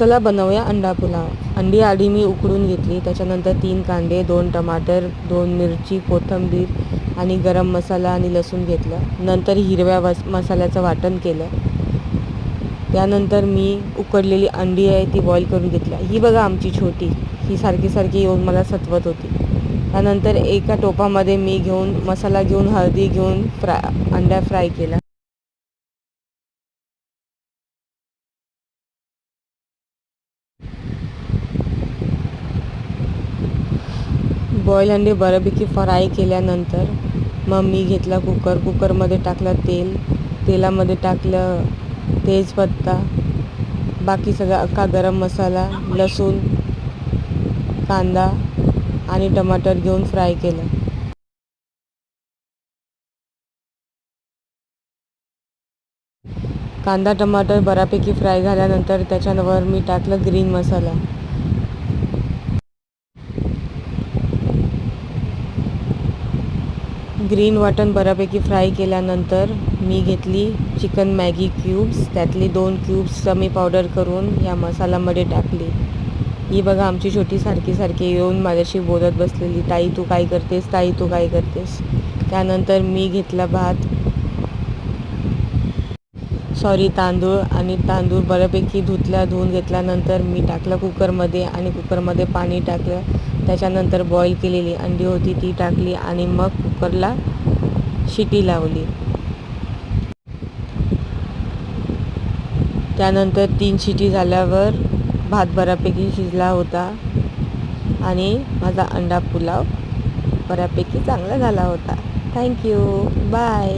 चला बनवूया अंडा पुलाव. अंडी आधी मी उकडून घेतली, त्याच्यानंतर 3 कांदे, 2 टमाटर, 2 मिरची, कोथिंबीर आणि गरम मसाला आणि लसूण घेतलं. नंतर हिरव्या मसाल्याचं वाटण केलं. त्यानंतर मी उकडलेली अंडी आहे ती बॉईल करून घेतल्या. ही बघा आमची छोटी, ही सारखी सारखी येऊन मला सतवत होती. त्यानंतर एका टोपामध्ये मी मसाला घेऊन हळदी घेऊन अंडा फ्राय केला. बॉईल अंडे बऱ्यापैकी फ्राय केल्यानंतर मग मी घेतला कुकरमध्ये टाकलं तेलामध्ये टाकलं तेजपत्ता, बाकी सगळा अख्खा गरम मसाला, लसूण, कांदा आणि टमाटर घेऊन फ्राय केलं. कांदा टमाटर बऱ्यापैकी फ्राय झाल्यानंतर त्याच्यावर मी टाकलं ग्रीन मसाला. ग्रीन वाटण बऱ्यापैकी फ्राय केल्यानंतर मी घेतली चिकन मॅगी क्यूब्स, त्यातली 2 क्यूब्स मी पावडर करून या मसाल्यामध्ये टाकली. ही बघा आमची छोटी सारखी सारखी येऊन माझ्याशी बोलत बसलेली, ताई तू काय करतेस, ताई तू काय करतेस. त्यानंतर मी घेतला तांदूळ बऱ्यापैकी धुवून घेतल्यानंतर मी टाकलं कुकरमध्ये आणि कुकरमध्ये पाणी टाकलं. त्याच्यानंतर बॉईल केलेली अंडी होती ती टाकली आणि मग कुकरला शिटी लावली. त्यानंतर 3 शिटी झाल्यावर भात बऱ्यापैकी शिजला होता आणि माझा अंडा पुलाव बऱ्यापैकी चांगला झाला होता. थँक्यू. बाय.